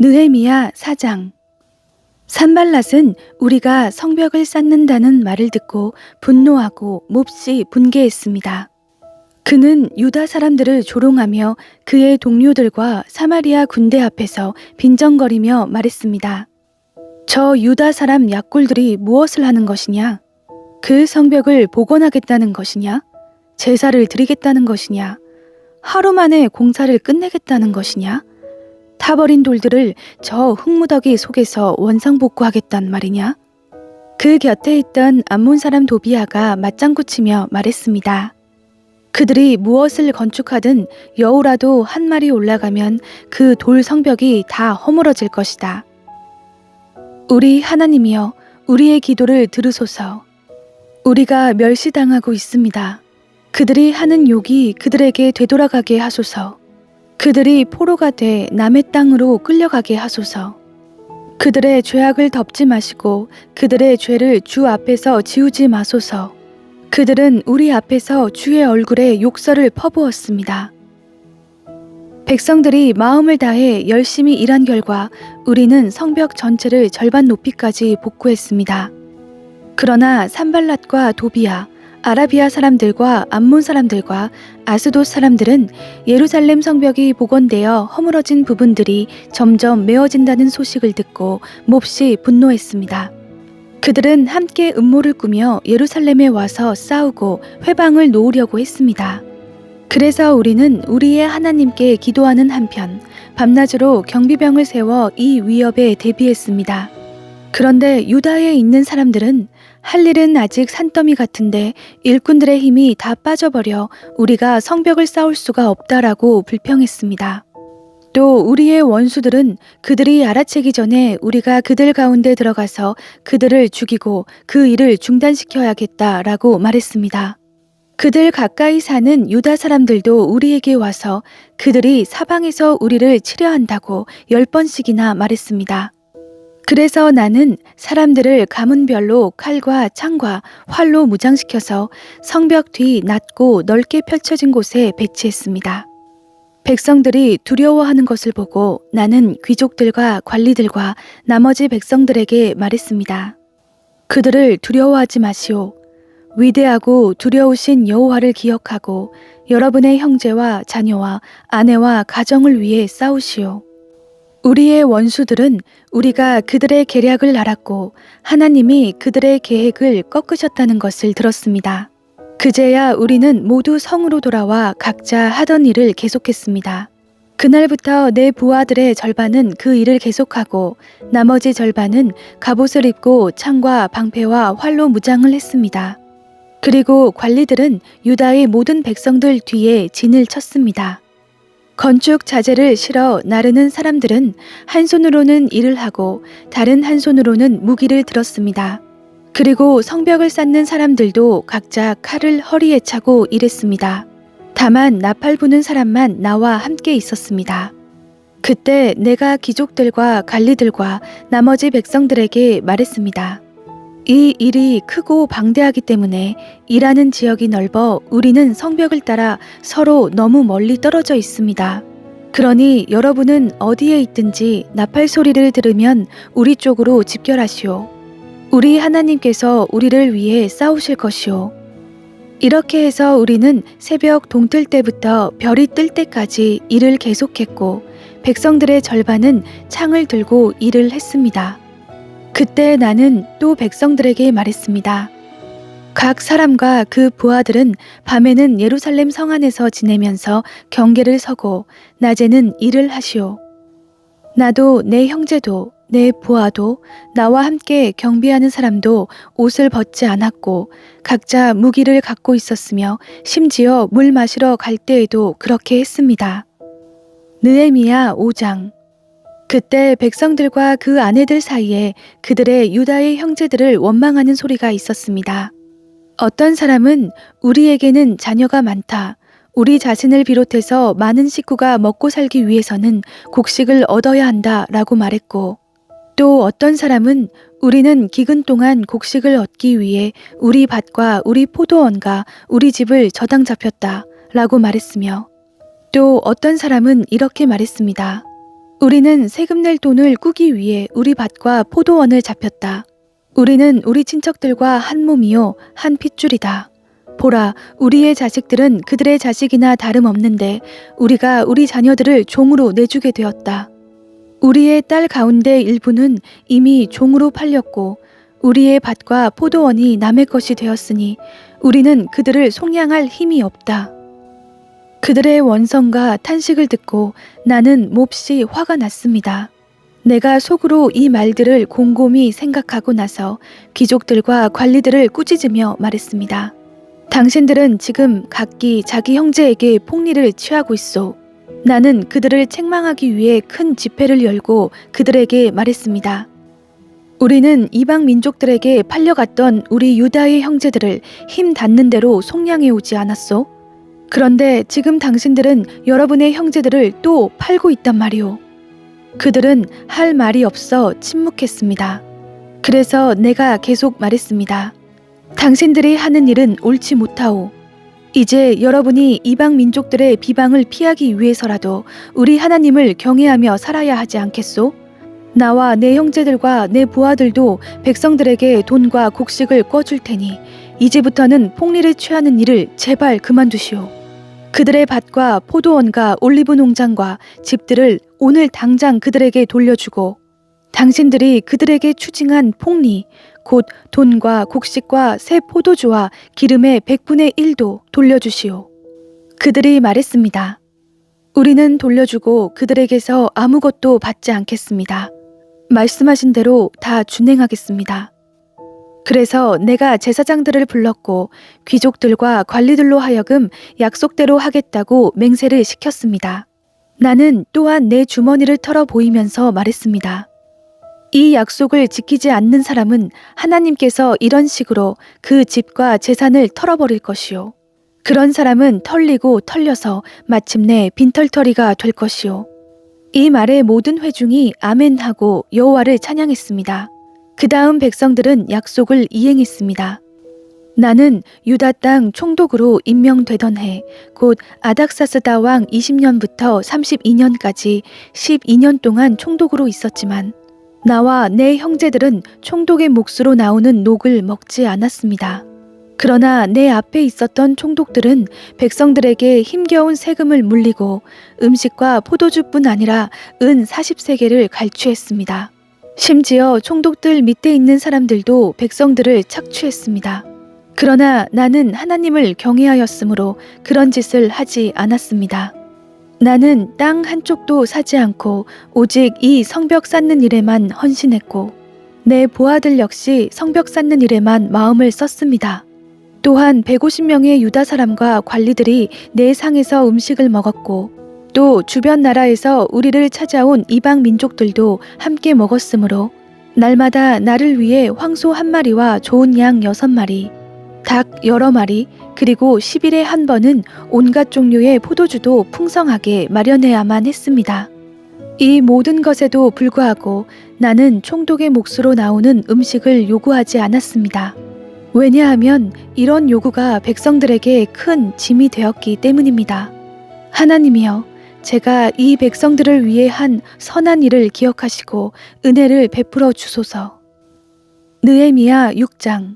느헤미야 4장. 산발랏은 우리가 성벽을 쌓는다는 말을 듣고 분노하고 몹시 분개했습니다. 그는 유다 사람들을 조롱하며 그의 동료들과 사마리아 군대 앞에서 빈정거리며 말했습니다. 저 유다 사람 약골들이 무엇을 하는 것이냐? 그 성벽을 복원하겠다는 것이냐? 제사를 드리겠다는 것이냐? 하루 만에 공사를 끝내겠다는 것이냐? 타버린 돌들을 저 흙무더기 속에서 원상복구하겠단 말이냐? 그 곁에 있던 암몬 사람 도비아가 맞장구 치며 말했습니다. 그들이 무엇을 건축하든 여우라도 한 마리 올라가면 그 돌 성벽이 다 허물어질 것이다. 우리 하나님이여, 우리의 기도를 들으소서. 우리가 멸시당하고 있습니다. 그들이 하는 욕이 그들에게 되돌아가게 하소서. 그들이 포로가 돼 남의 땅으로 끌려가게 하소서. 그들의 죄악을 덮지 마시고 그들의 죄를 주 앞에서 지우지 마소서. 그들은 우리 앞에서 주의 얼굴에 욕설을 퍼부었습니다. 백성들이 마음을 다해 열심히 일한 결과 우리는 성벽 전체를 절반 높이까지 복구했습니다. 그러나 산발랏과 도비아, 아라비아 사람들과 암몬 사람들과 아스돗 사람들은 예루살렘 성벽이 복원되어 허물어진 부분들이 점점 메어진다는 소식을 듣고 몹시 분노했습니다. 그들은 함께 음모를 꾸며 예루살렘에 와서 싸우고 회방을 놓으려고 했습니다. 그래서 우리는 우리의 하나님께 기도하는 한편 밤낮으로 경비병을 세워 이 위협에 대비했습니다. 그런데 유다에 있는 사람들은 할 일은 아직 산더미 같은데 일꾼들의 힘이 다 빠져버려 우리가 성벽을 쌓을 수가 없다라고 불평했습니다. 또 우리의 원수들은 그들이 알아채기 전에 우리가 그들 가운데 들어가서 그들을 죽이고 그 일을 중단시켜야겠다라고 말했습니다. 그들 가까이 사는 유다 사람들도 우리에게 와서 그들이 사방에서 우리를 치려 한다고 10번씩이나 말했습니다. 그래서 나는 사람들을 가문별로 칼과 창과 활로 무장시켜서 성벽 뒤 낮고 넓게 펼쳐진 곳에 배치했습니다. 백성들이 두려워하는 것을 보고 나는 귀족들과 관리들과 나머지 백성들에게 말했습니다. 그들을 두려워하지 마시오. 위대하고 두려우신 여호와를 기억하고 여러분의 형제와 자녀와 아내와 가정을 위해 싸우시오. 우리의 원수들은 우리가 그들의 계략을 알았고 하나님이 그들의 계획을 꺾으셨다는 것을 들었습니다. 그제야 우리는 모두 성으로 돌아와 각자 하던 일을 계속했습니다. 그날부터 내 부하들의 절반은 그 일을 계속하고 나머지 절반은 갑옷을 입고 창과 방패와 활로 무장을 했습니다. 그리고 관리들은 유다의 모든 백성들 뒤에 진을 쳤습니다. 건축 자재를 실어 나르는 사람들은 한 손으로는 일을 하고 다른 한 손으로는 무기를 들었습니다. 그리고 성벽을 쌓는 사람들도 각자 칼을 허리에 차고 일했습니다. 다만 나팔 부는 사람만 나와 함께 있었습니다. 그때 내가 귀족들과 관리들과 나머지 백성들에게 말했습니다. 이 일이 크고 방대하기 때문에 일하는 지역이 넓어 우리는 성벽을 따라 서로 너무 멀리 떨어져 있습니다. 그러니 여러분은 어디에 있든지 나팔 소리를 들으면 우리 쪽으로 집결하시오. 우리 하나님께서 우리를 위해 싸우실 것이오. 이렇게 해서 우리는 새벽 동틀 때부터 별이 뜰 때까지 일을 계속했고 백성들의 절반은 창을 들고 일을 했습니다. 그때 나는 또 백성들에게 말했습니다. 각 사람과 그 부하들은 밤에는 예루살렘 성 안에서 지내면서 경계를 서고 낮에는 일을 하시오. 나도 내 형제도 내 부하도 나와 함께 경비하는 사람도 옷을 벗지 않았고 각자 무기를 갖고 있었으며 심지어 물 마시러 갈 때에도 그렇게 했습니다. 느헤미야 5장. 그때 백성들과 그 아내들 사이에 그들의 유다의 형제들을 원망하는 소리가 있었습니다. 어떤 사람은 우리에게는 자녀가 많다. 우리 자신을 비롯해서 많은 식구가 먹고 살기 위해서는 곡식을 얻어야 한다 라고 말했고 또 어떤 사람은 우리는 기근 동안 곡식을 얻기 위해 우리 밭과 우리 포도원과 우리 집을 저당 잡혔다 라고 말했으며 또 어떤 사람은 이렇게 말했습니다. 우리는 세금 낼 돈을 꾸기 위해 우리 밭과 포도원을 잡혔다. 우리는 우리 친척들과 한 몸이요 한 핏줄이다. 보라, 우리의 자식들은 그들의 자식이나 다름없는데 우리가 우리 자녀들을 종으로 내주게 되었다. 우리의 딸 가운데 일부는 이미 종으로 팔렸고 우리의 밭과 포도원이 남의 것이 되었으니 우리는 그들을 속량할 힘이 없다. 그들의 원성과 탄식을 듣고 나는 몹시 화가 났습니다. 내가 속으로 이 말들을 곰곰이 생각하고 나서 귀족들과 관리들을 꾸짖으며 말했습니다. 당신들은 지금 각기 자기 형제에게 폭리를 취하고 있소. 나는 그들을 책망하기 위해 큰 집회를 열고 그들에게 말했습니다. 우리는 이방 민족들에게 팔려갔던 우리 유다의 형제들을 힘 닿는 대로 속량해 오지 않았소? 그런데 지금 당신들은 여러분의 형제들을 또 팔고 있단 말이오. 그들은 할 말이 없어 침묵했습니다. 그래서 내가 계속 말했습니다. 당신들이 하는 일은 옳지 못하오. 이제 여러분이 이방 민족들의 비방을 피하기 위해서라도 우리 하나님을 경외하며 살아야 하지 않겠소? 나와 내 형제들과 내 부하들도 백성들에게 돈과 곡식을 꿔줄 테니 이제부터는 폭리를 취하는 일을 제발 그만두시오. 그들의 밭과 포도원과 올리브 농장과 집들을 오늘 당장 그들에게 돌려주고 당신들이 그들에게 추징한 폭리, 곧 돈과 곡식과 새 포도주와 기름의 100분의 1도 돌려주시오. 그들이 말했습니다. 우리는 돌려주고 그들에게서 아무것도 받지 않겠습니다. 말씀하신 대로 다 준행하겠습니다. 그래서 내가 제사장들을 불렀고 귀족들과 관리들로 하여금 약속대로 하겠다고 맹세를 시켰습니다. 나는 또한 내 주머니를 털어 보이면서 말했습니다. 이 약속을 지키지 않는 사람은 하나님께서 이런 식으로 그 집과 재산을 털어버릴 것이요. 그런 사람은 털리고 털려서 마침내 빈털터리가 될 것이요. 이 말에 모든 회중이 아멘하고 여호와를 찬양했습니다. 그 다음 백성들은 약속을 이행했습니다. 나는 유다 땅 총독으로 임명되던 해, 곧 아닥사스다 왕 20년부터 32년까지 12년 동안 총독으로 있었지만 나와 내 형제들은 총독의 몫으로 나오는 녹을 먹지 않았습니다. 그러나 내 앞에 있었던 총독들은 백성들에게 힘겨운 세금을 물리고 음식과 포도주뿐 아니라 은 40세겔을 갈취했습니다. 심지어 총독들 밑에 있는 사람들도 백성들을 착취했습니다. 그러나 나는 하나님을 경외하였으므로 그런 짓을 하지 않았습니다. 나는 땅 한쪽도 사지 않고 오직 이 성벽 쌓는 일에만 헌신했고 내 부하들 역시 성벽 쌓는 일에만 마음을 썼습니다. 또한 150명의 유다 사람과 관리들이 내 상에서 음식을 먹었고 또 주변 나라에서 우리를 찾아온 이방 민족들도 함께 먹었으므로 날마다 나를 위해 황소 1마리와 좋은 양 6마리, 닭 여러 마리, 그리고 10일에 한 번은 온갖 종류의 포도주도 풍성하게 마련해야만 했습니다. 이 모든 것에도 불구하고 나는 총독의 몫으로 나오는 음식을 요구하지 않았습니다. 왜냐하면 이런 요구가 백성들에게 큰 짐이 되었기 때문입니다. 하나님이여, 제가 이 백성들을 위해 한 선한 일을 기억하시고 은혜를 베풀어 주소서. 느헤미야 6장.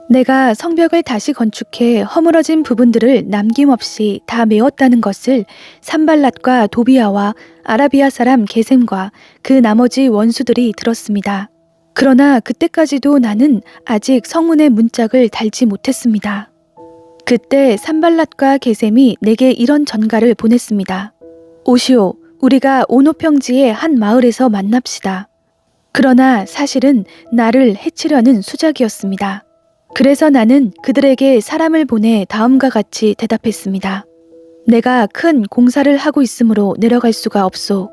내가 성벽을 다시 건축해 허물어진 부분들을 남김없이 다 메웠다는 것을 산발랏과 도비아와 아라비아 사람 게셈과 그 나머지 원수들이 들었습니다. 그러나 그때까지도 나는 아직 성문의 문짝을 달지 못했습니다. 그때 산발랏과 게셈이 내게 이런 전가를 보냈습니다. 오시오, 우리가 오노평지의 한 마을에서 만납시다. 그러나 사실은 나를 해치려는 수작이었습니다. 그래서 나는 그들에게 사람을 보내 다음과 같이 대답했습니다. 내가 큰 공사를 하고 있으므로 내려갈 수가 없소.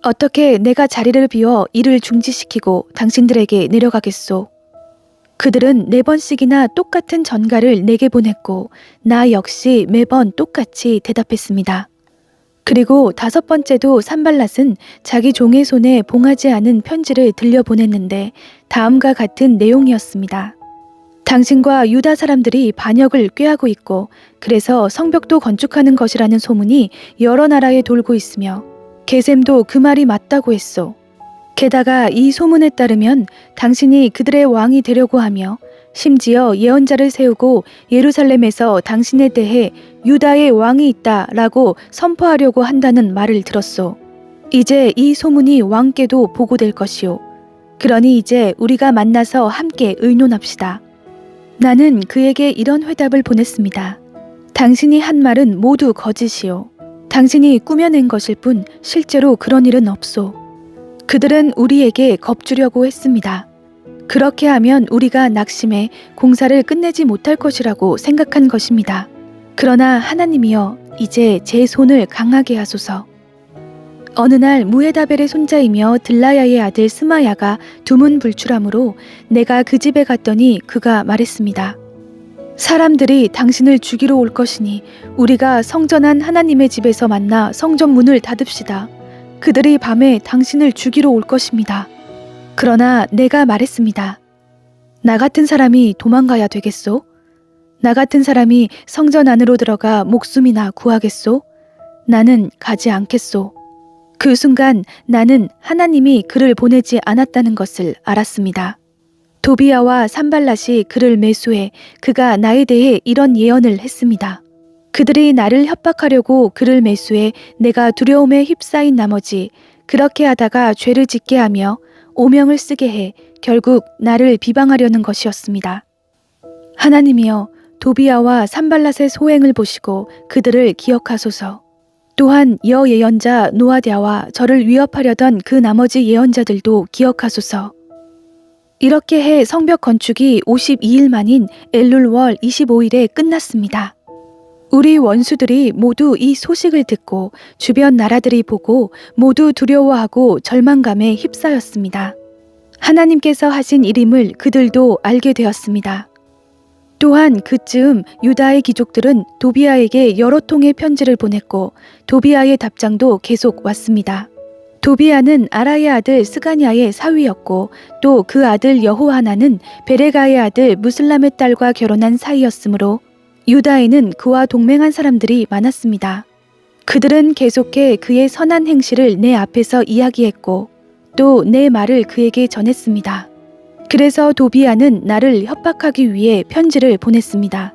어떻게 내가 자리를 비워 일을 중지시키고 당신들에게 내려가겠소? 그들은 4번씩이나 똑같은 전가를 내게 보냈고 나 역시 매번 똑같이 대답했습니다. 그리고 5번째도 산발랏은 자기 종의 손에 봉하지 않은 편지를 들려보냈는데 다음과 같은 내용이었습니다. 당신과 유다 사람들이 반역을 꾀하고 있고 그래서 성벽도 건축하는 것이라는 소문이 여러 나라에 돌고 있으며 게셈도 그 말이 맞다고 했소. 게다가 이 소문에 따르면 당신이 그들의 왕이 되려고 하며 심지어 예언자를 세우고 예루살렘에서 당신에 대해 유다의 왕이 있다라고 선포하려고 한다는 말을 들었소. 이제 이 소문이 왕께도 보고될 것이오. 그러니 이제 우리가 만나서 함께 의논합시다. 나는 그에게 이런 회답을 보냈습니다. 당신이 한 말은 모두 거짓이오. 당신이 꾸며낸 것일 뿐 실제로 그런 일은 없소. 그들은 우리에게 겁주려고 했습니다. 그렇게 하면 우리가 낙심해 공사를 끝내지 못할 것이라고 생각한 것입니다. 그러나 하나님이여, 이제 제 손을 강하게 하소서. 어느 날 무에다벨의 손자이며 들라야의 아들 스마야가 두문불출하므로 내가 그 집에 갔더니 그가 말했습니다. 사람들이 당신을 죽이러 올 것이니 우리가 성전한 하나님의 집에서 만나 성전 문을 닫읍시다. 그들이 밤에 당신을 죽이러 올 것입니다. 그러나 내가 말했습니다. 나 같은 사람이 도망가야 되겠소? 나 같은 사람이 성전 안으로 들어가 목숨이나 구하겠소? 나는 가지 않겠소. 그 순간 나는 하나님이 그를 보내지 않았다는 것을 알았습니다. 도비야와 산발랏이 그를 매수해 그가 나에 대해 이런 예언을 했습니다. 그들이 나를 협박하려고 그를 매수해 내가 두려움에 휩싸인 나머지 그렇게 하다가 죄를 짓게 하며 오명을 쓰게 해 결국 나를 비방하려는 것이었습니다. 하나님이여, 도비야와 산발랏의 소행을 보시고 그들을 기억하소서. 또한 여예언자 노아랴와 저를 위협하려던 그 나머지 예언자들도 기억하소서. 이렇게 해 성벽 건축이 52일 만인 엘룰월 25일에 끝났습니다. 우리 원수들이 모두 이 소식을 듣고 주변 나라들이 보고 모두 두려워하고 절망감에 휩싸였습니다. 하나님께서 하신 일임을 그들도 알게 되었습니다. 또한 그즈음 유다의 귀족들은 도비야에게 여러 통의 편지를 보냈고 도비야의 답장도 계속 왔습니다. 도비야는 아라의 아들 스가냐의 사위였고 또 그 아들 여호하나는 베레가의 아들 무슬람의 딸과 결혼한 사이였으므로 유다에는 그와 동맹한 사람들이 많았습니다. 그들은 계속해 그의 선한 행실을 내 앞에서 이야기했고 또 내 말을 그에게 전했습니다. 그래서 도비야는 나를 협박하기 위해 편지를 보냈습니다.